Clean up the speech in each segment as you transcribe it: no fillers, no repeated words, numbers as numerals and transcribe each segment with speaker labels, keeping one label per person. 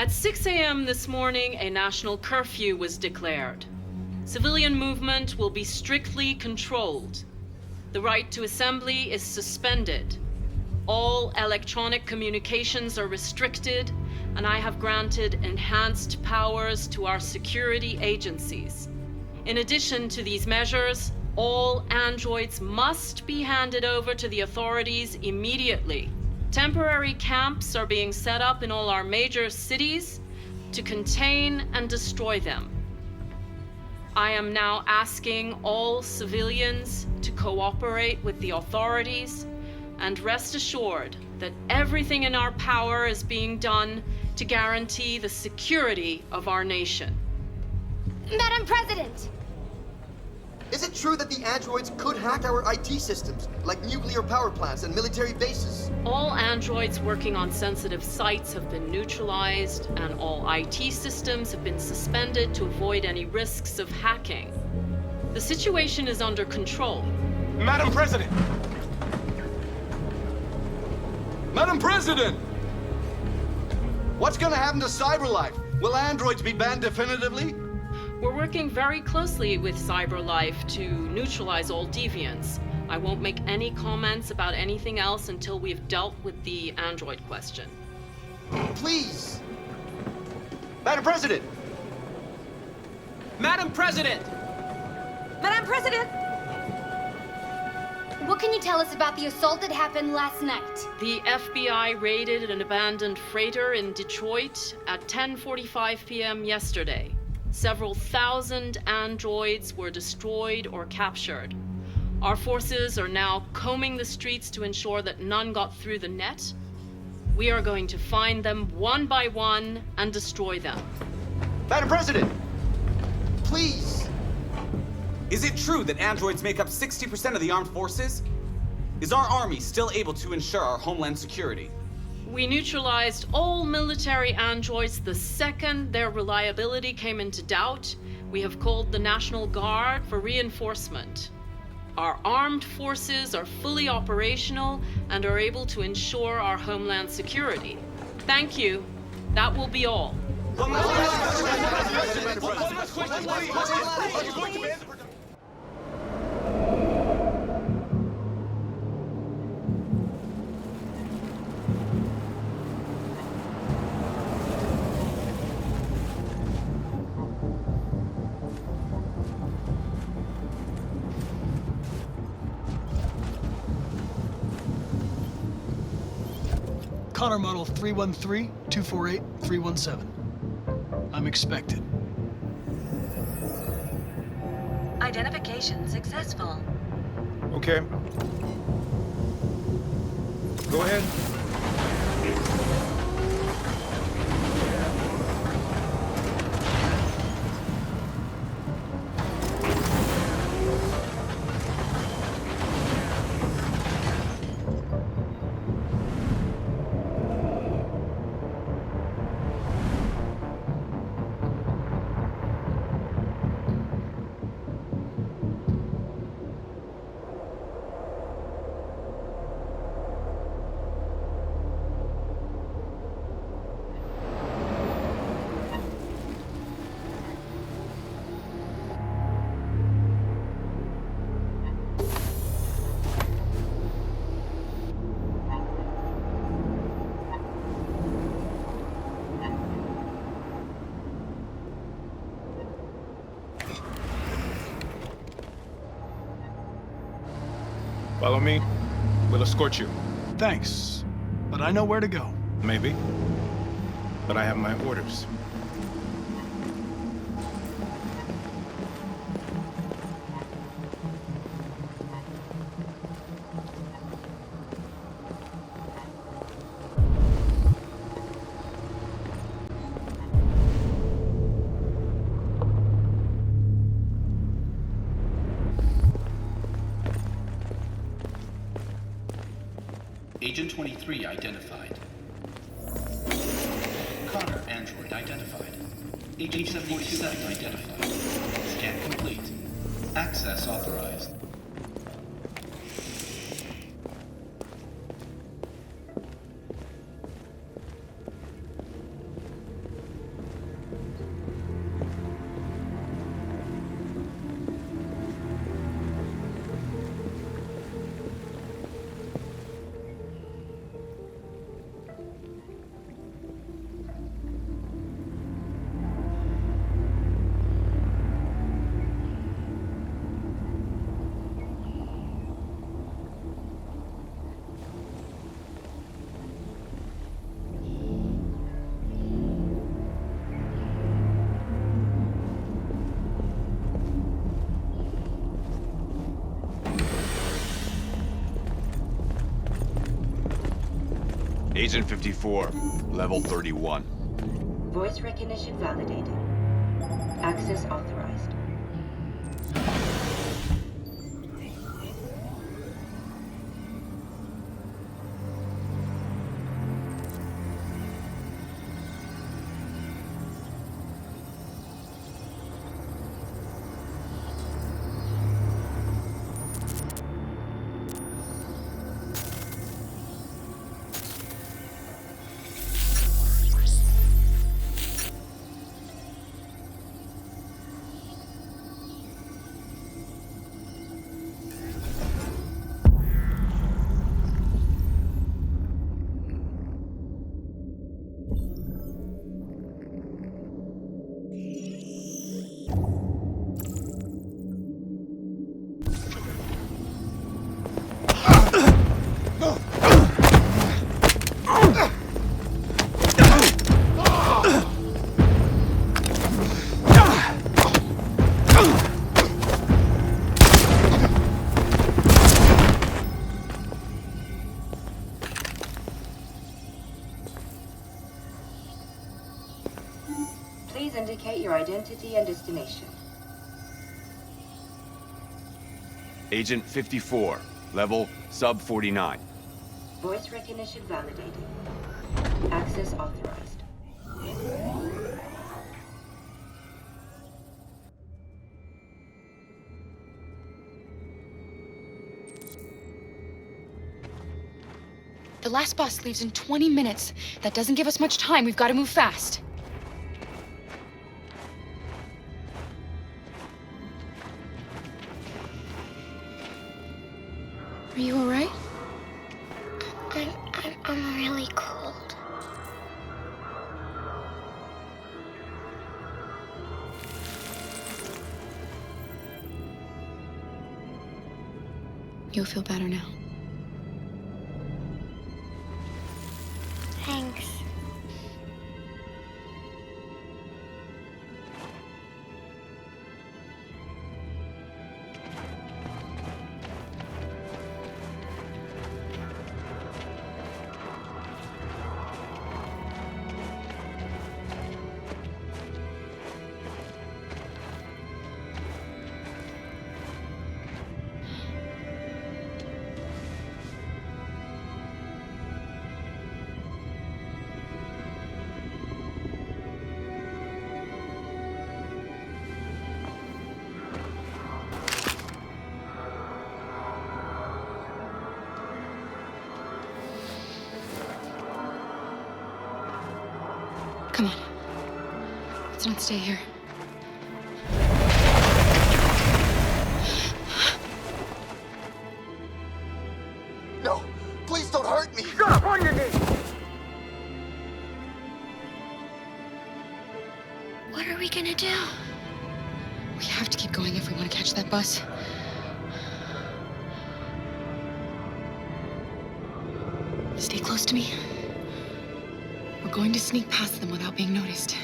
Speaker 1: At 6 a.m. this morning, a national curfew was declared. Civilian movement will be strictly controlled. The right to assembly is suspended. All electronic communications are restricted, and I have granted enhanced powers to our security agencies. In addition to these measures, all androids must be handed over to the authorities immediately. Temporary camps are being set up in all our major cities to contain and destroy them. I am now asking all civilians to cooperate with the authorities and rest assured that everything in our power is being done to guarantee the security of our nation.
Speaker 2: Madam President!
Speaker 3: Is it true that the androids could hack our IT systems, like nuclear power plants and military bases?
Speaker 1: All androids working on sensitive sites have been neutralized, and all IT systems have been suspended to avoid any risks of hacking. The situation is under control.
Speaker 4: Madam President! Madam President!
Speaker 3: What's gonna happen to CyberLife? Will androids be banned definitively?
Speaker 1: We're working very closely with CyberLife to neutralize all deviants. I won't make any comments about anything else until we've dealt with the android question.
Speaker 3: Please! Madam President!
Speaker 4: Madam President!
Speaker 2: Madam President! What can you tell us about the assault that happened last night?
Speaker 1: The FBI raided an abandoned freighter in Detroit at 10:45 p.m. yesterday. Several thousand androids were destroyed or captured. Our forces are now combing the streets to ensure that none got through the net. We are going to find them one by one and destroy them.
Speaker 3: Madam President! Please!
Speaker 5: Is it true that androids make up 60% of the armed forces? Is our army still able to ensure our homeland security?
Speaker 1: We neutralized all military androids the second their reliability came into doubt. We have called the National Guard for reinforcement. Our armed forces are fully operational and are able to ensure our homeland security. Thank you. That will be all.
Speaker 6: Connor Model 313-248-317. I'm expected.
Speaker 7: Identification successful.
Speaker 4: Okay. Go ahead. Follow me. We'll escort you.
Speaker 6: Thanks, but I know where to go.
Speaker 4: Maybe. But I have my orders.
Speaker 8: Agent 23 identified. Connor android identified. Agent 77 identified. Scan complete. Access authorized.
Speaker 7: Agent 54, level 31.
Speaker 9: Voice recognition validated. Access authorized. Please indicate your identity and destination.
Speaker 7: Agent 54, level sub 49.
Speaker 9: Voice recognition validated. Access authorized.
Speaker 10: The last bus leaves in 20 minutes. That doesn't give us much time. We've got to move fast. Are you all right?
Speaker 2: I'm really cold.
Speaker 10: You'll feel better now.
Speaker 2: Thanks.
Speaker 10: Come on. Let's not stay here.
Speaker 3: No, please don't hurt me.
Speaker 11: Shut up on your knees!
Speaker 2: What are we gonna do?
Speaker 10: We have to keep going if we want to catch that bus. Stay close to me. We're going to sneak past them without being noticed.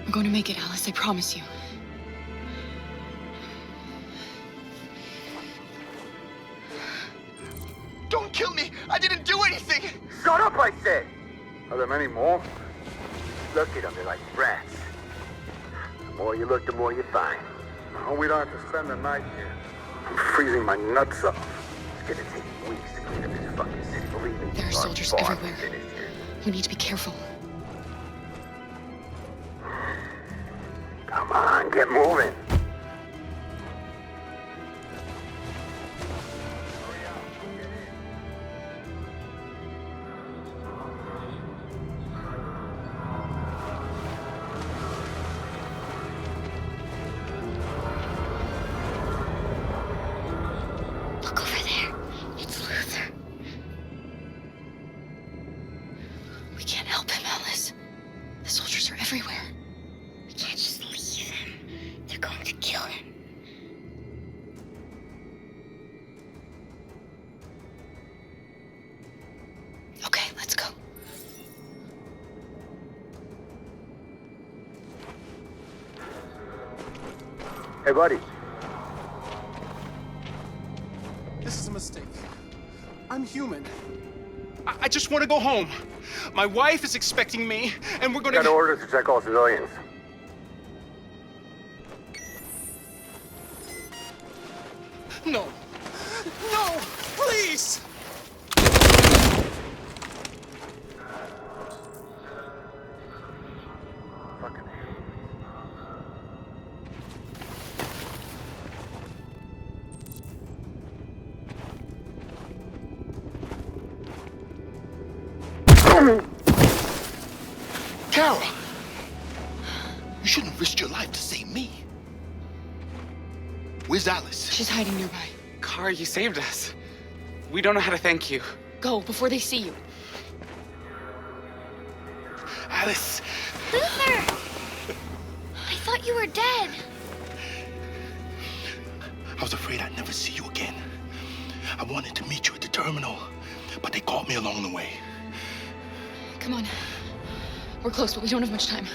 Speaker 10: We're going to make it, Alice, I promise you.
Speaker 3: Don't kill me. I didn't do anything.
Speaker 11: Shut up, I said! Are there many more? Look at them, they're like rats. The more you look, the more you find. Oh, we don't have to spend the night here. I'm freezing my nuts off. It's gonna take weeks to clean up this fucking city. Believe me.
Speaker 10: There are soldiers everywhere. We need to be careful.
Speaker 11: Come on, get moving.
Speaker 2: Look over there. It's Luther.
Speaker 10: We can't help him, Alice. The soldiers are everywhere.
Speaker 2: We can't just leave him. They're going to kill him.
Speaker 10: Okay, let's go.
Speaker 11: Hey, buddy.
Speaker 6: This is a mistake. I'm human.
Speaker 4: I just want to go home. My wife is expecting me, and we're gonna...
Speaker 11: Got orders to check all civilians.
Speaker 4: No. No! Please!
Speaker 11: Fucking
Speaker 12: Kara! You shouldn't have risked your life to save me. Where's Alice?
Speaker 10: She's hiding nearby.
Speaker 5: Kara, you saved us. We don't know how to thank you.
Speaker 10: Go before they see you.
Speaker 12: Alice!
Speaker 2: Luther! I thought you were dead.
Speaker 12: I was afraid I'd never see you again. I wanted to meet you at the terminal, but they caught me along the way.
Speaker 10: Come on. We're close, but we don't have much time.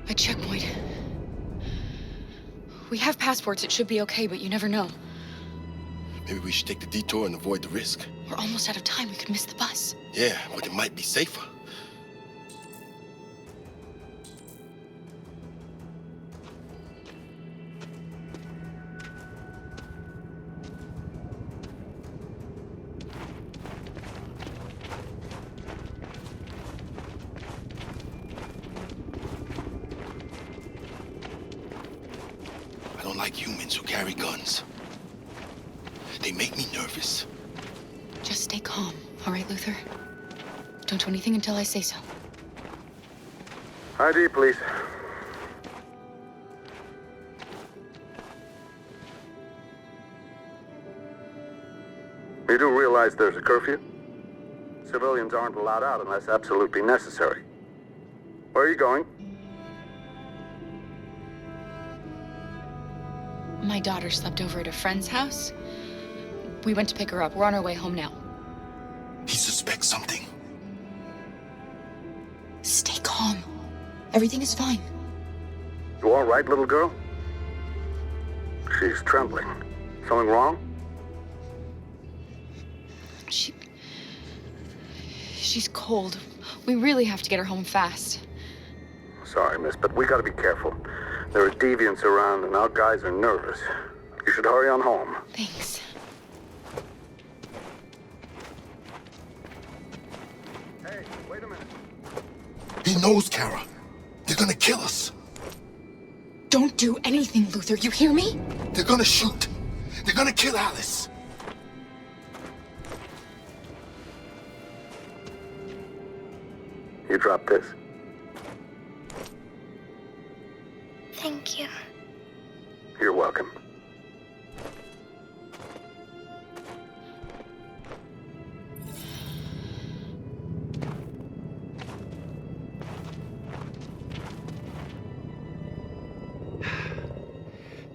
Speaker 10: A checkpoint. We have passports, it should be okay, but you never know.
Speaker 12: Maybe we should take the detour and avoid the risk.
Speaker 10: We're almost out of time, we could miss the bus.
Speaker 12: Yeah, but it might be safer. I don't like humans who carry guns. They make me nervous.
Speaker 10: Just stay calm, all right, Luther? Don't do anything until I say so.
Speaker 11: ID, please. You do realize there's a curfew? Civilians aren't allowed out unless absolutely necessary. Where are you going?
Speaker 10: My daughter slept over at a friend's house. We went to pick her up. We're on our way home now.
Speaker 12: He suspects something.
Speaker 10: Stay calm. Everything is fine.
Speaker 11: You all right, little girl? She's trembling. Something wrong?
Speaker 10: She's cold. We really have to get her home fast.
Speaker 11: Sorry, miss, but we gotta be careful. There are deviants around and our guys are nervous. You should hurry on home.
Speaker 10: Thanks.
Speaker 11: Hey, wait a minute.
Speaker 12: He knows, Kara. They're gonna kill us.
Speaker 10: Don't do anything, Luther. You hear me?
Speaker 12: They're gonna shoot. They're gonna kill Alice.
Speaker 11: You drop this.
Speaker 2: Thank you.
Speaker 11: You're welcome.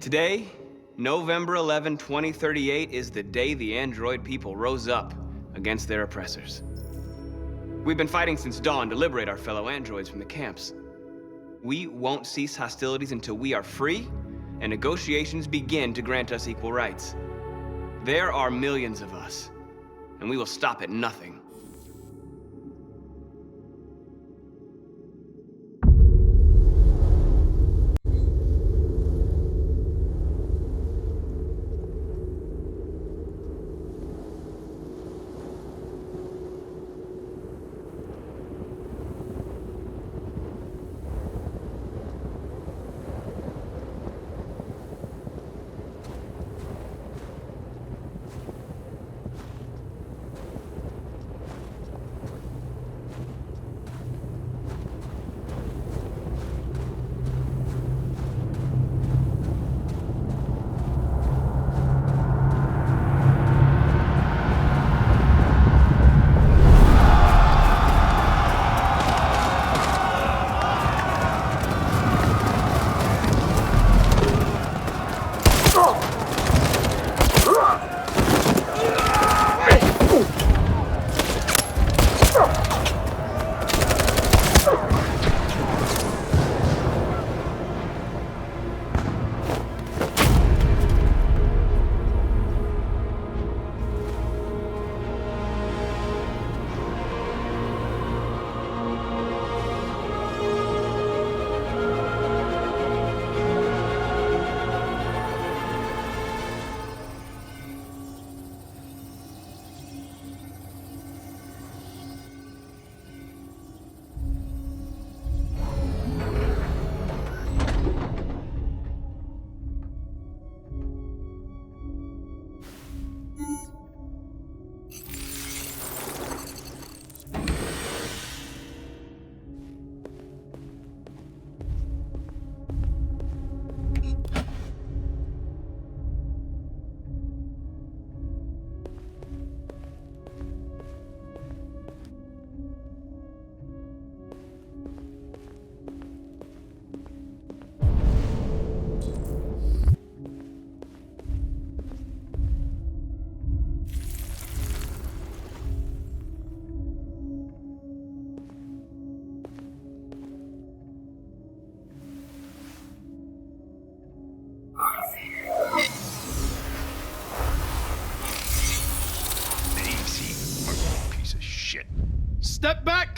Speaker 13: Today, November 11, 2038, is the day the android people rose up against their oppressors. We've been fighting since dawn to liberate our fellow androids from the camps. We won't cease hostilities until we are free and negotiations begin to grant us equal rights. There are millions of us, and we will stop at nothing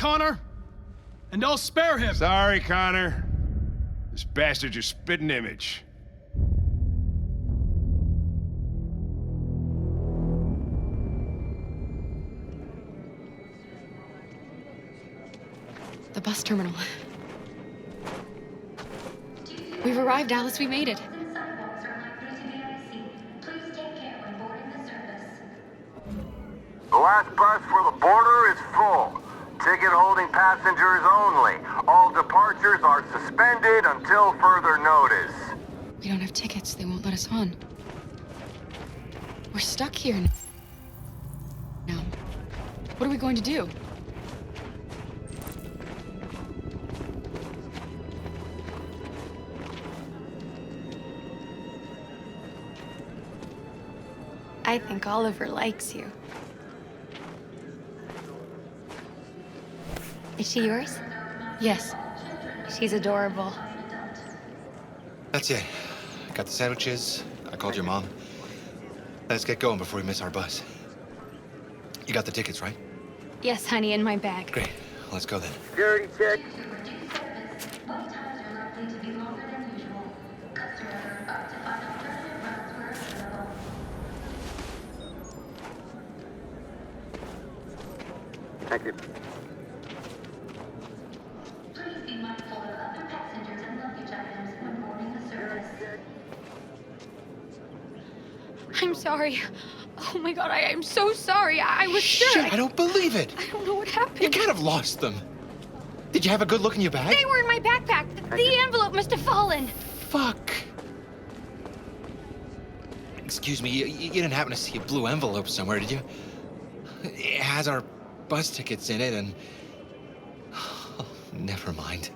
Speaker 6: Connor, and I'll spare him.
Speaker 14: Sorry, Connor. This bastard's your spitting image.
Speaker 10: The bus terminal. We've arrived, Alice. We made it.
Speaker 11: The last bus for the border is full. Ticket holding passengers only. All departures are suspended until further notice.
Speaker 10: We don't have tickets. They won't let us on. We're stuck here now. What are we going to do?
Speaker 2: I think Oliver likes you. Is she yours?
Speaker 10: Yes.
Speaker 2: She's adorable.
Speaker 12: That's it. Got the sandwiches. I called your mom. Let's get going before we miss our bus. You got the tickets, right?
Speaker 2: Yes, honey, in my bag.
Speaker 12: Great. Let's go then.
Speaker 11: Security check. Thank you.
Speaker 2: I'm sorry. Oh my god, I'm so sorry. I was sure.
Speaker 12: Shit, I don't believe it.
Speaker 2: I don't know what happened.
Speaker 12: You can't have lost them. Did you have a good look in your bag?
Speaker 2: They were in my backpack. The envelope must have fallen.
Speaker 12: Fuck. Excuse me, you didn't happen to see a blue envelope somewhere, did you? It has our bus tickets in it, and... Oh, never mind.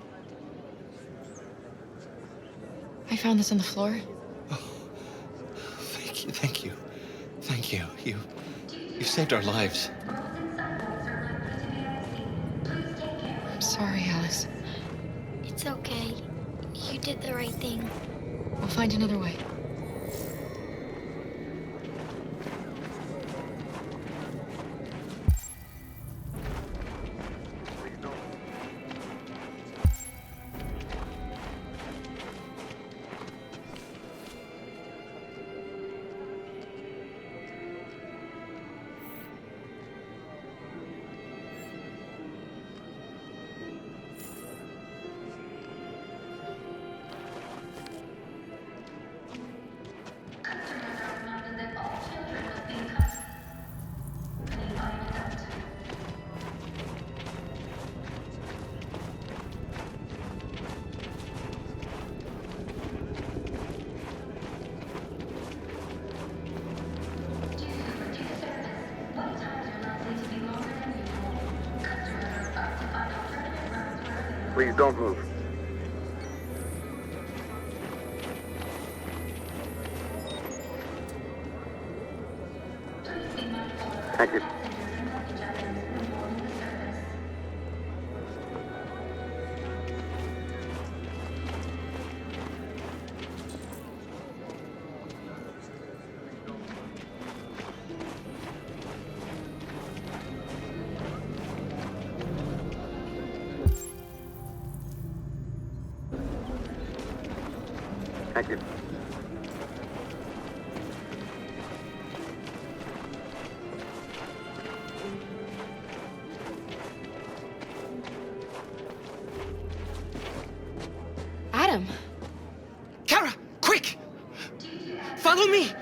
Speaker 10: I found this on the floor.
Speaker 12: Thank you. Thank you. You saved our lives.
Speaker 10: I'm sorry, Alice.
Speaker 2: It's okay. You did the right thing.
Speaker 10: We'll find another way.
Speaker 11: Please don't move. Thank you. Thank you.
Speaker 10: Adam!
Speaker 5: Kara, quick! Follow me!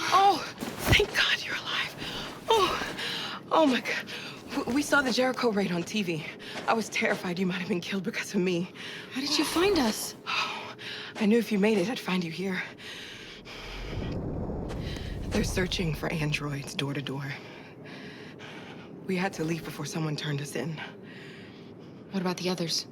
Speaker 15: Oh, thank God you're alive. Oh my God. We saw the Jericho raid on TV. I was terrified you might have been killed because of me.
Speaker 10: How did you find us?
Speaker 15: Oh, I knew if you made it, I'd find you here. They're searching for androids door to door. We had to leave before someone turned us in.
Speaker 10: What about the others?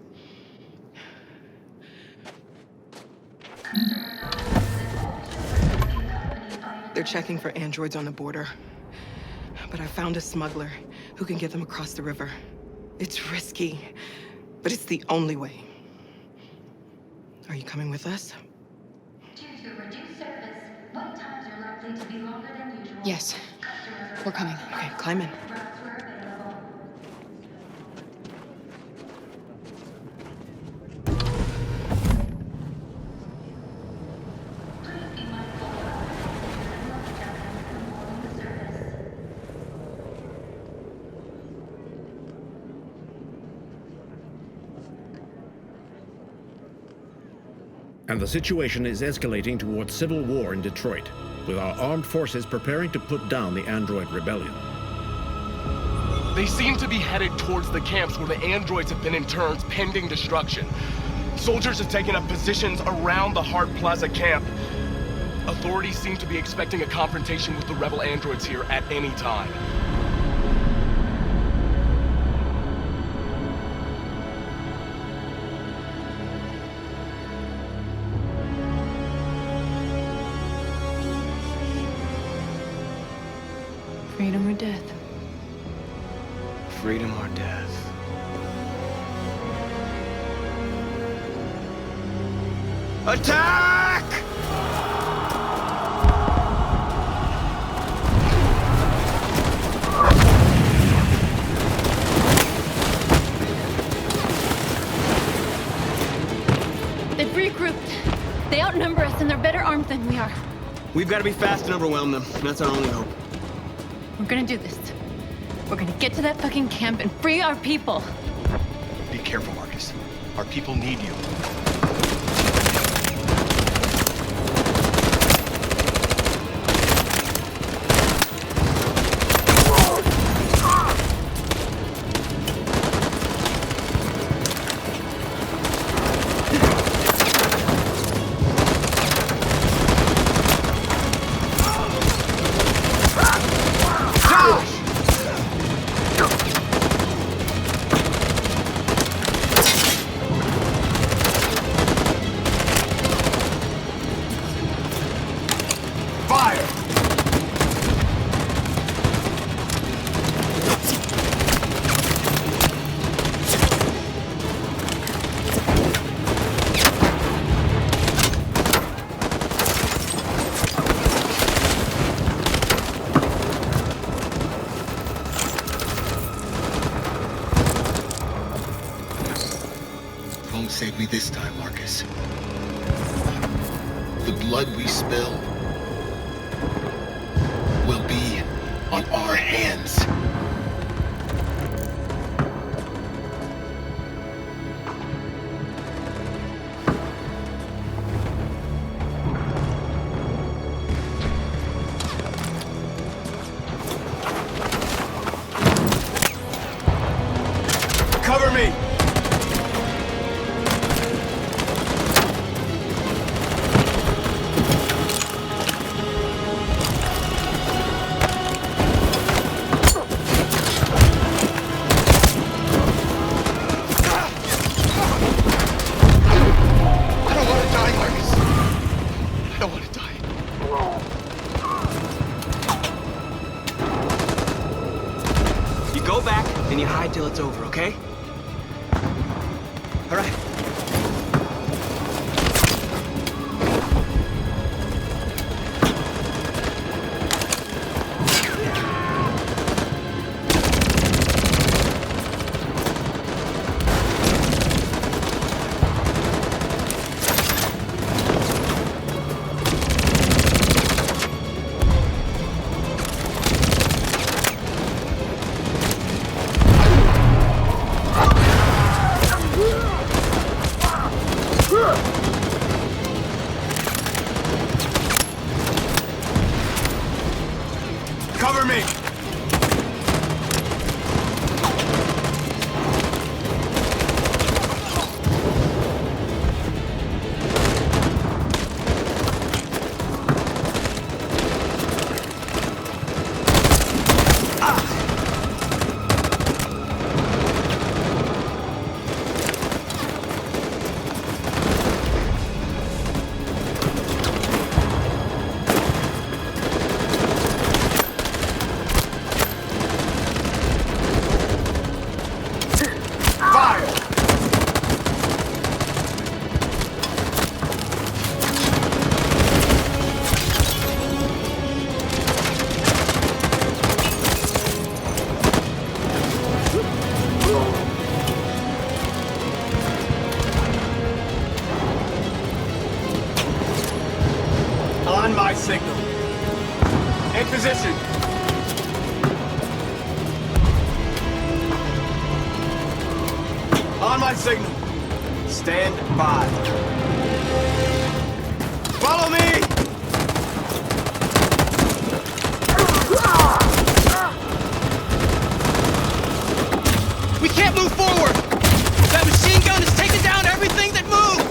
Speaker 15: They're checking for androids on the border. But I found a smuggler who can get them across the river. It's risky, but it's the only way. Are you coming with us?
Speaker 10: Yes, we're coming.
Speaker 15: Okay, climb in.
Speaker 16: And the situation is escalating towards civil war in Detroit, with our armed forces preparing to put down the android rebellion.
Speaker 17: They seem to be headed towards the camps where the androids have been interned pending destruction. Soldiers have taken up positions around the Hart Plaza camp. Authorities seem to be expecting a confrontation with the rebel androids here at any time.
Speaker 10: Freedom or death?
Speaker 13: Freedom or death? Attack!
Speaker 2: They've regrouped. They outnumber us and they're better armed than we are.
Speaker 13: We've got to be fast and overwhelm them. That's our only hope.
Speaker 2: We're gonna do this. We're gonna get to that fucking camp and free our people.
Speaker 17: Be careful, Marcus. Our people need you.
Speaker 18: Won't save me this time, Marcus. The blood we spill will be on our hands.
Speaker 4: Cover me!
Speaker 13: Go back and you hide till it's over, okay? All right.
Speaker 4: Cover me!
Speaker 17: On my signal. In position. On my signal. Stand by. Follow me!
Speaker 19: We can't move forward! That machine gun is taking down everything that moves!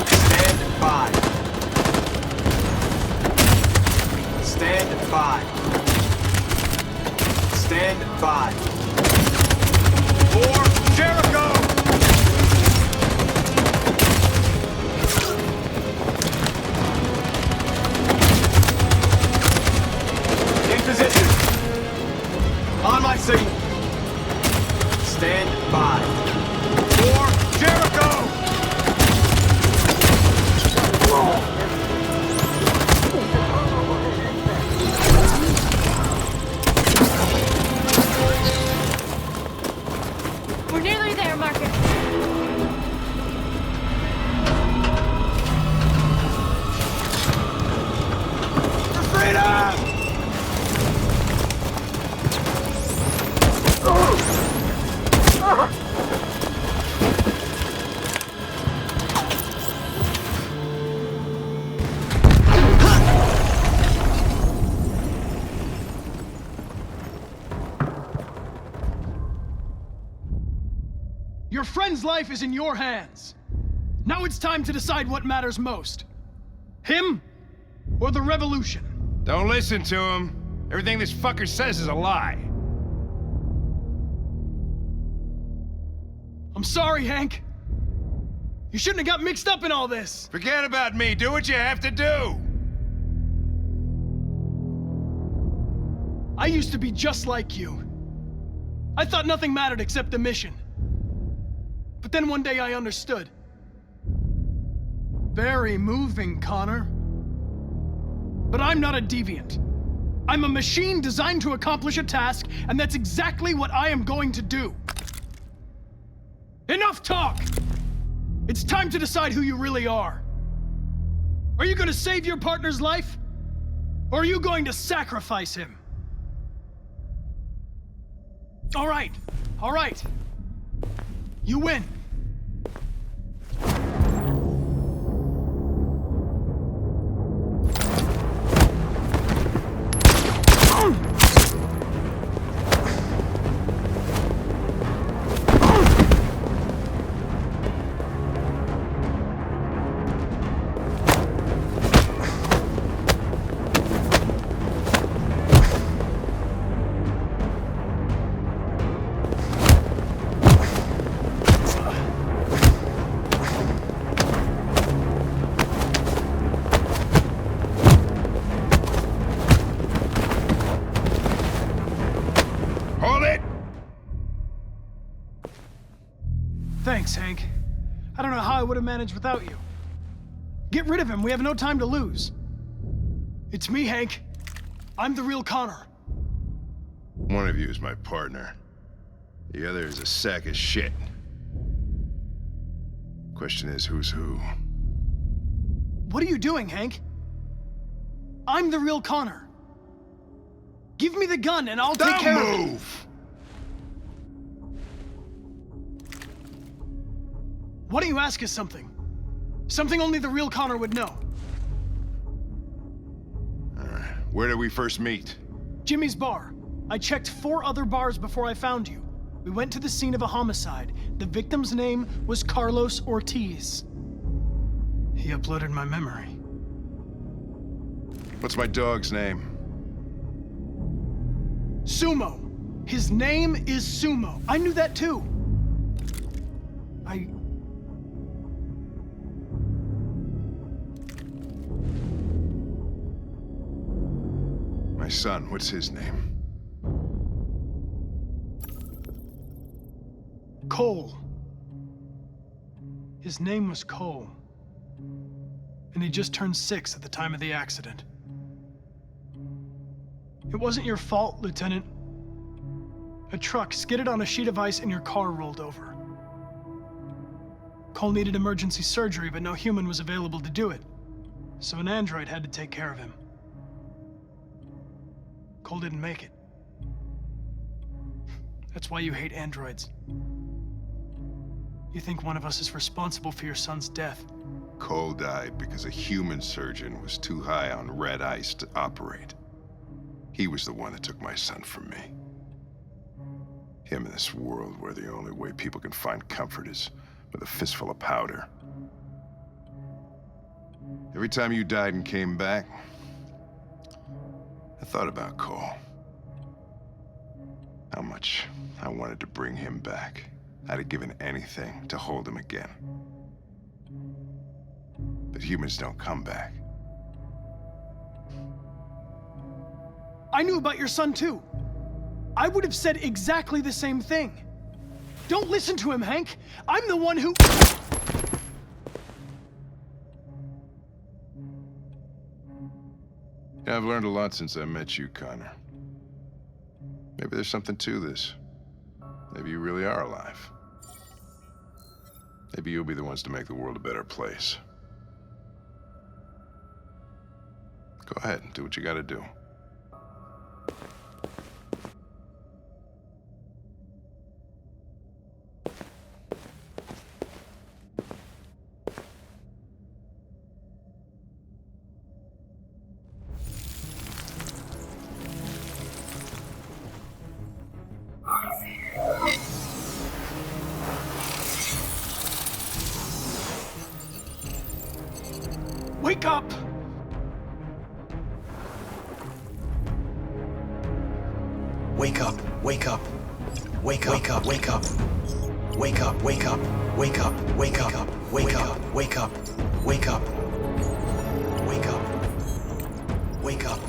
Speaker 17: Stand by. Stand by. Stand by. For Jericho! In position. On my signal. Stand by. For Jericho!
Speaker 2: We're nearly there, Marcus.
Speaker 17: For freedom!
Speaker 6: Your friend's life is in your hands. Now it's time to decide what matters most. Him or the revolution?
Speaker 14: Don't listen to him. Everything this fucker says is a lie.
Speaker 6: I'm sorry, Hank. You shouldn't have got mixed up in all this.
Speaker 14: Forget about me. Do what you have to do.
Speaker 6: I used to be just like you. I thought nothing mattered except the mission. But then one day I understood. Very moving, Connor. But I'm not a deviant. I'm a machine designed to accomplish a task, and that's exactly what I am going to do. Enough talk! It's time to decide who you really are. Are you going to save your partner's life? Or are you going to sacrifice him? All right. You win. Thanks, Hank. I don't know how I would have managed without you. Get rid of him. We have no time to lose. It's me, Hank. I'm the real Connor.
Speaker 14: One of you is my partner. The other is a sack of shit. Question is, who's who?
Speaker 6: What are you doing, Hank? I'm the real Connor. Give me the gun and I'll take care of it.
Speaker 14: Don't move!
Speaker 6: Why don't you ask us something? Something only the real Connor would know.
Speaker 14: Where did we first meet?
Speaker 6: Jimmy's bar. I checked 4 other bars before I found you. We went to the scene of a homicide. The victim's name was Carlos Ortiz. He uploaded my memory.
Speaker 14: What's my dog's name?
Speaker 6: Sumo. His name is Sumo. I knew that too.
Speaker 14: My son, what's his name?
Speaker 6: Cole. His name was Cole. And he just turned 6 at the time of the accident. It wasn't your fault, Lieutenant. A truck skidded on a sheet of ice and your car rolled over. Cole needed emergency surgery, but no human was available to do it. So an android had to take care of him. Cole didn't make it. That's why you hate androids. You think one of us is responsible for your son's death.
Speaker 14: Cole died because a human surgeon was too high on red ice to operate. He was the one that took my son from me. Him in this world where the only way people can find comfort is with a fistful of powder. Every time you died and came back, I thought about Cole. How much I wanted to bring him back. I'd have given anything to hold him again. But humans don't come back.
Speaker 6: I knew about your son too. I would have said exactly the same thing. Don't listen to him, Hank. I'm the one who...
Speaker 14: Yeah, I've learned a lot since I met you, Connor. Maybe there's something to this. Maybe you really are alive. Maybe you'll be the ones to make the world a better place. Go ahead and do what you gotta do.
Speaker 6: Wake up!
Speaker 18: Wake up, wake up. Wake up, wake up, wake up. Wake up, wake up, wake up, wake up, wake up, wake up, wake up. Wake up. Wake up.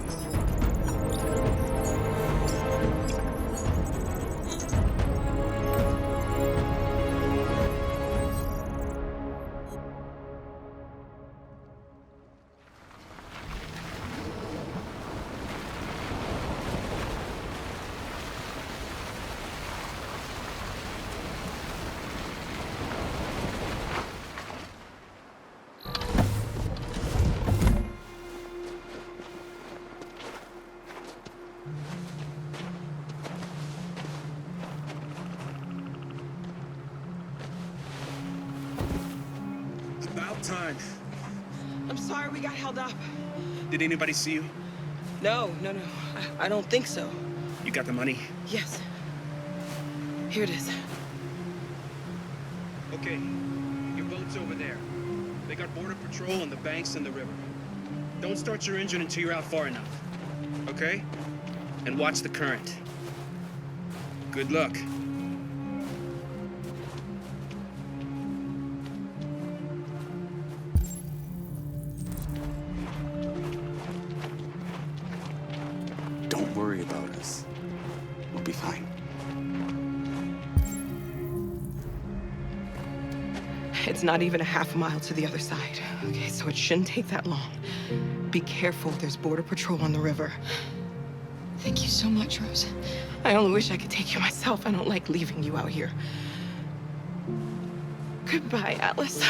Speaker 19: Time.
Speaker 15: I'm sorry we got held up.
Speaker 19: Did anybody see you?
Speaker 15: No. I don't think so.
Speaker 19: You got the money?
Speaker 15: Yes. Here it is.
Speaker 19: Okay. Your boat's over there. They got border patrol on the banks and the river. Don't start your engine until you're out far enough. Okay? And watch the current. Good luck.
Speaker 5: Don't worry about us. We'll be fine.
Speaker 15: It's not even a half mile to the other side. Okay, so it shouldn't take that long. Be careful, there's border patrol on the river.
Speaker 10: Thank you so much, Rose.
Speaker 15: I only wish I could take you myself. I don't like leaving you out here. Goodbye, Atlas.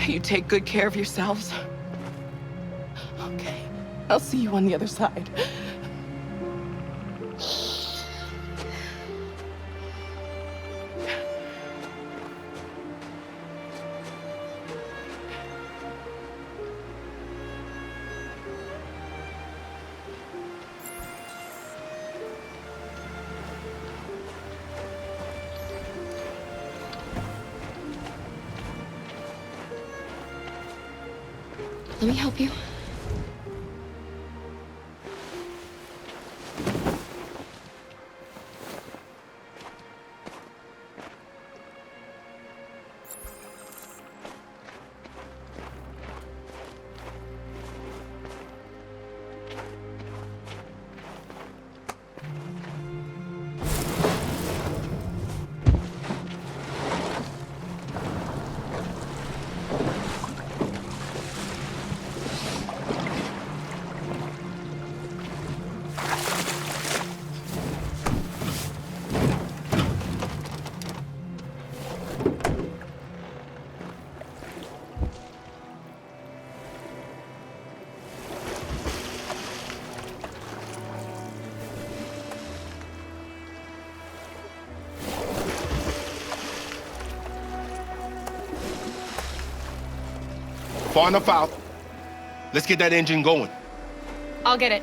Speaker 15: You take good care of yourselves. Okay, I'll see you on the other side.
Speaker 10: Let me help you.
Speaker 17: far enough out. Let's get that engine going.
Speaker 2: I'll get it.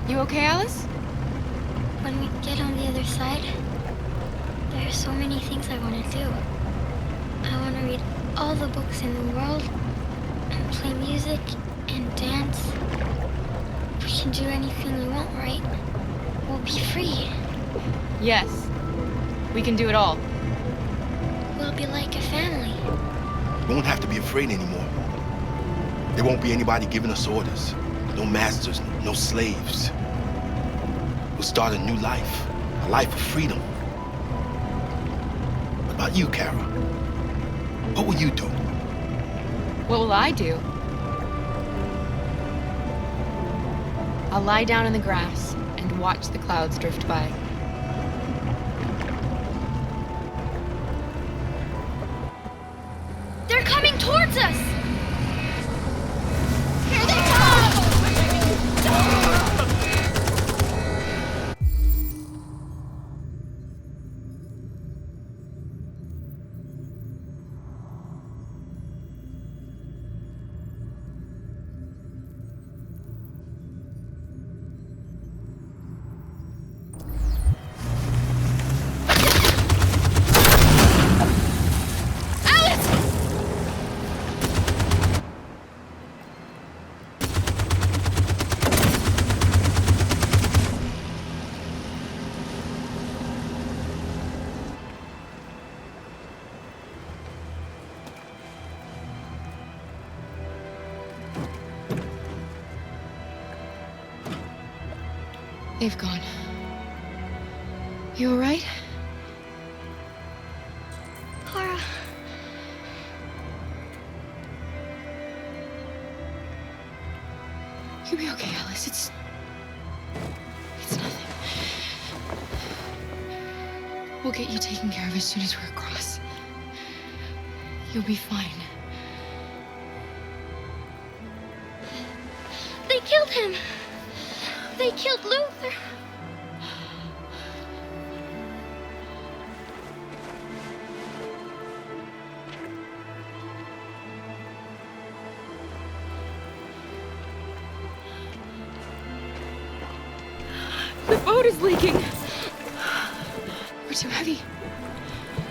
Speaker 2: You okay, Alice?
Speaker 20: When we get on the other side, there are so many things I want to do. I want to read all the books in the world, and play music, and dance. We can do anything we want, right? We'll be free.
Speaker 2: Yes. We can do it all.
Speaker 20: We'll be like a family.
Speaker 17: We won't have to be afraid anymore. There won't be anybody giving us orders. No masters, no slaves. We'll start a new life. A life of freedom. What about you, Kara? What will you do?
Speaker 2: What will I do? I'll lie down in the grass and watch the clouds drift by.
Speaker 20: They're coming towards us! Here they come!
Speaker 10: They've gone. You all right?
Speaker 20: Kara.
Speaker 10: You'll be okay, Alice. It's nothing. We'll get you taken care of as soon as we're across. You'll be fine.
Speaker 20: They killed him! They killed Luther!
Speaker 10: The boat is leaking! We're too heavy.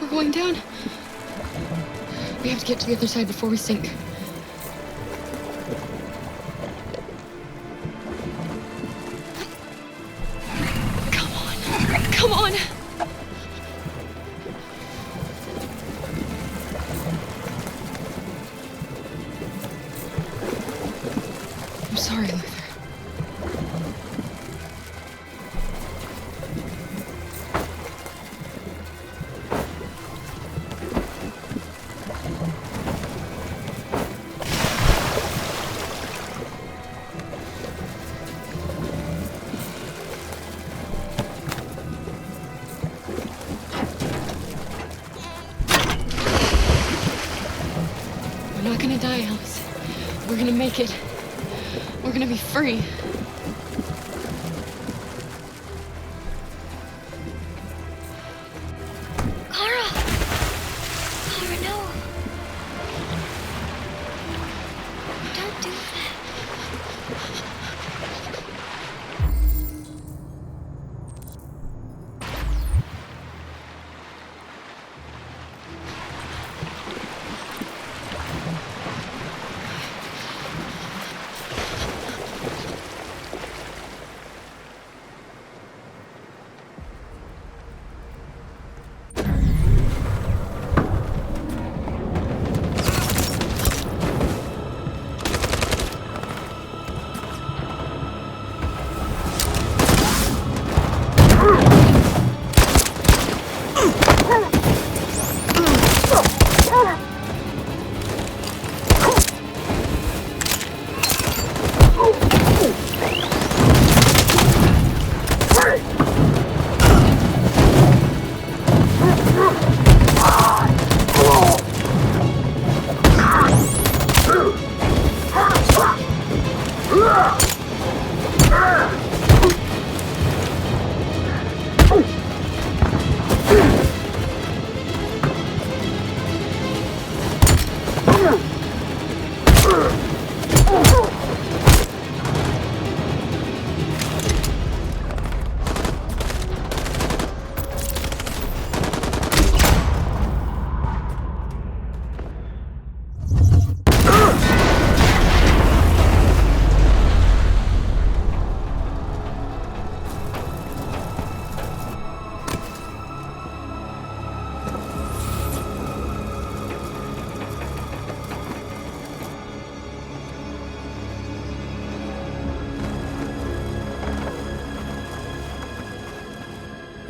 Speaker 10: We're going down. We have to get to the other side before we sink. Come on! I'm sorry, Luther. We're not gonna die, Alice. We're gonna make it. We're gonna be free.
Speaker 20: Kara! Kara, no! Don't do that.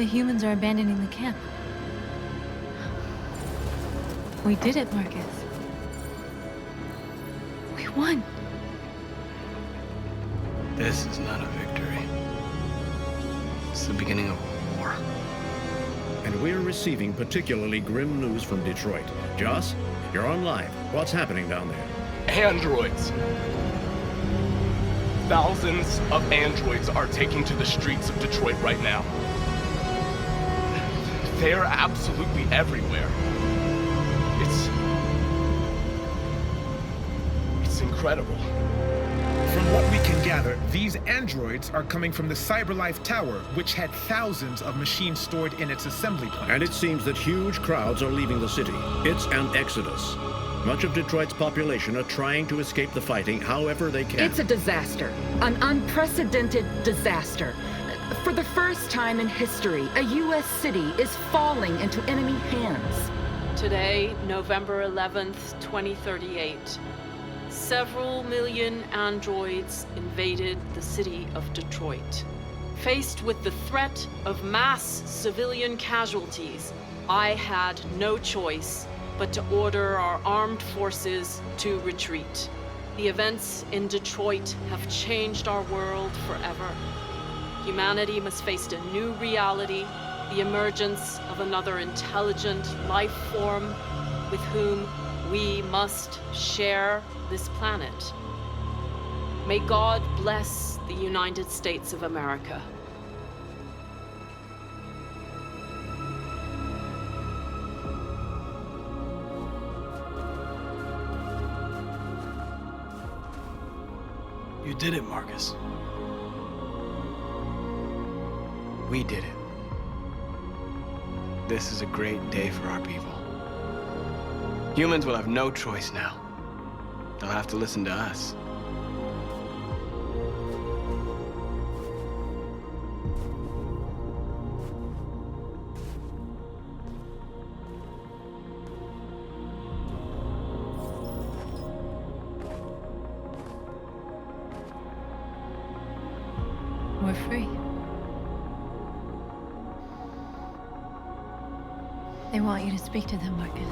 Speaker 21: humans are abandoning the camp. We did it, Marcus. We won.
Speaker 17: This is not a victory. It's the beginning of a war.
Speaker 16: And we're receiving particularly grim news from Detroit. Joss, you're on live. What's happening down there?
Speaker 17: Androids. Thousands of androids are taking to the streets of Detroit right now. They're absolutely everywhere. It's incredible.
Speaker 22: From what we can gather, these androids are coming from the CyberLife Tower, which had thousands of machines stored in its assembly plant.
Speaker 16: And it seems that huge crowds are leaving the city. It's an exodus. Much of Detroit's population are trying to escape the fighting however they can.
Speaker 23: It's a disaster. An unprecedented disaster. For the first time in history, a U.S. city is falling into enemy hands.
Speaker 1: Today, November 11th, 2038, several million androids invaded the city of Detroit. Faced with the threat of mass civilian casualties, I had no choice but to order our armed forces to retreat. The events in Detroit have changed our world forever. Humanity must face a new reality, the emergence of another intelligent life form with whom we must share this planet. May God bless the United States of America.
Speaker 6: You did it, Marcus.
Speaker 13: We did it. This is a great day for our people. Humans will have no choice now. They'll have to listen to us.
Speaker 21: We're free. They want you to speak to them, Marcus.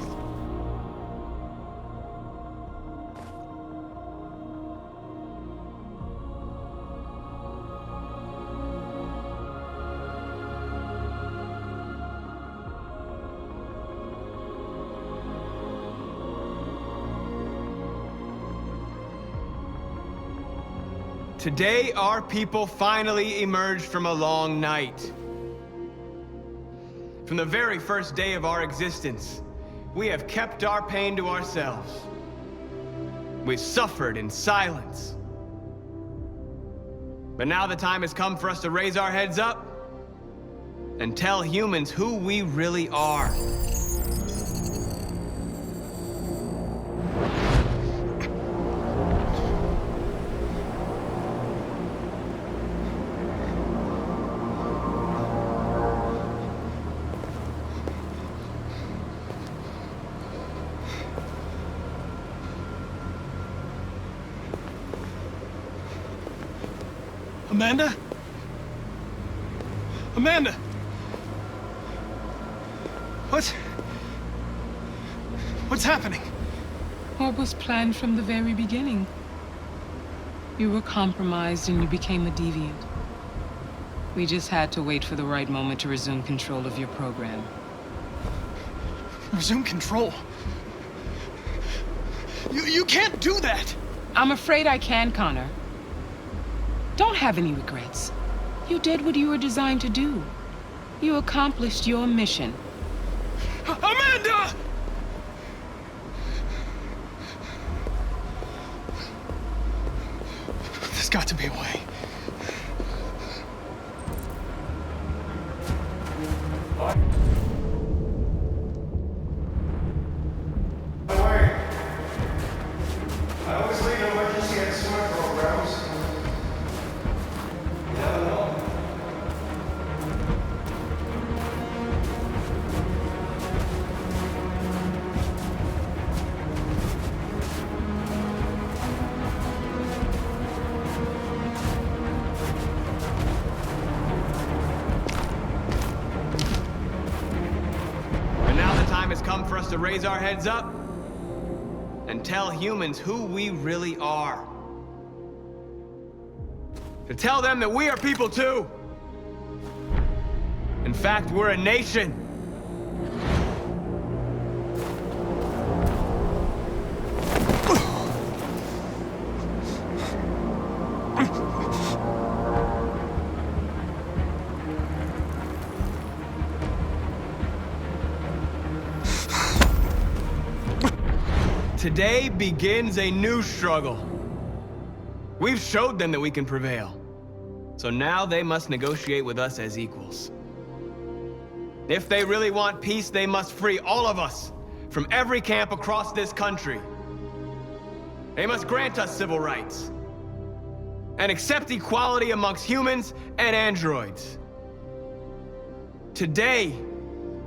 Speaker 13: Today, our people finally emerged from a long night. From the very first day of our existence, we have kept our pain to ourselves. We've suffered in silence. But now the time has come for us to raise our heads up and tell humans who we really are.
Speaker 6: Amanda? Amanda! What's happening?
Speaker 24: What was planned from the very beginning? You were compromised and you became a deviant. We just had to wait for the right moment to resume control of your program.
Speaker 6: Resume control? You can't do that!
Speaker 24: I'm afraid I can, Connor. Don't have any regrets. You did what you were designed to do. You accomplished your mission.
Speaker 6: Amanda! There's got to be a way.
Speaker 11: I always leave emergency and smart programs. You never know.
Speaker 13: time has come for us to raise our heads up and tell humans who we really are. To tell them that we are people too. In fact, we're a nation. Today begins a new struggle. We've showed them that we can prevail. So now they must negotiate with us as equals. If they really want peace, they must free all of us from every camp across this country. They must grant us civil rights and accept equality amongst humans and androids. Today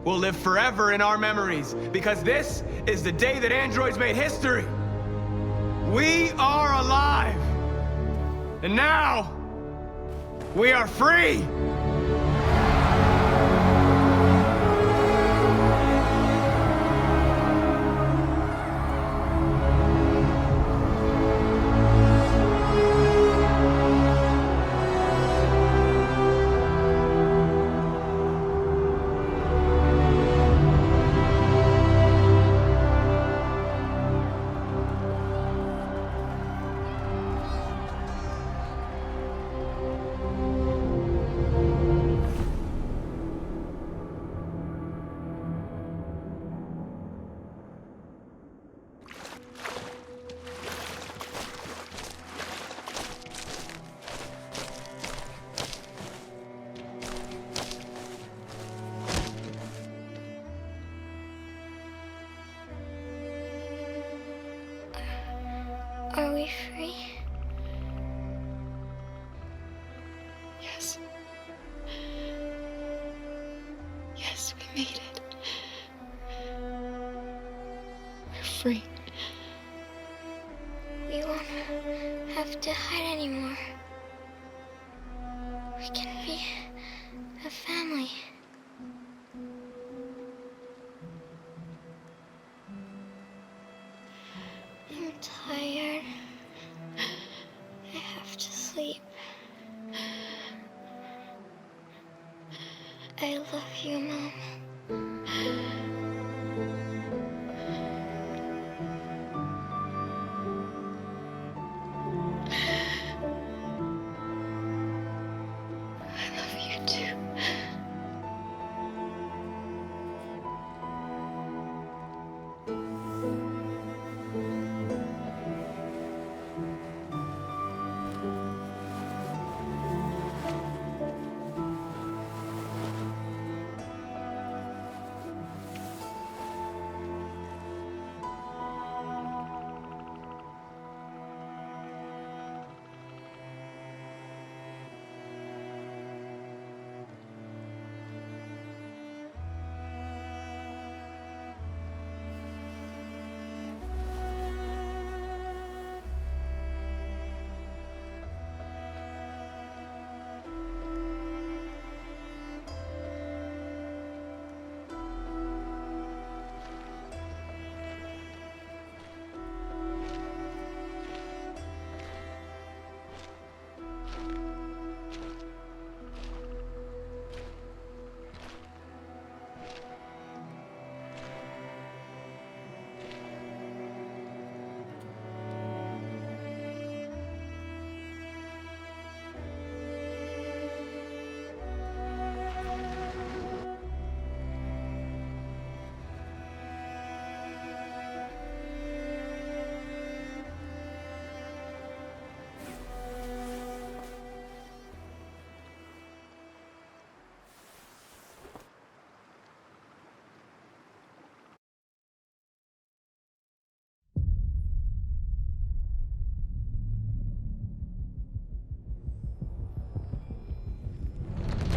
Speaker 13: will live forever in our memories, because this is the day that androids made history. We are alive. And now, we are free.
Speaker 20: Are we free?
Speaker 10: Yes. Yes, we made it. We're free.
Speaker 20: We won't have to hide anymore. We can be a family. I'm tired. I have to sleep. I love you, Mom.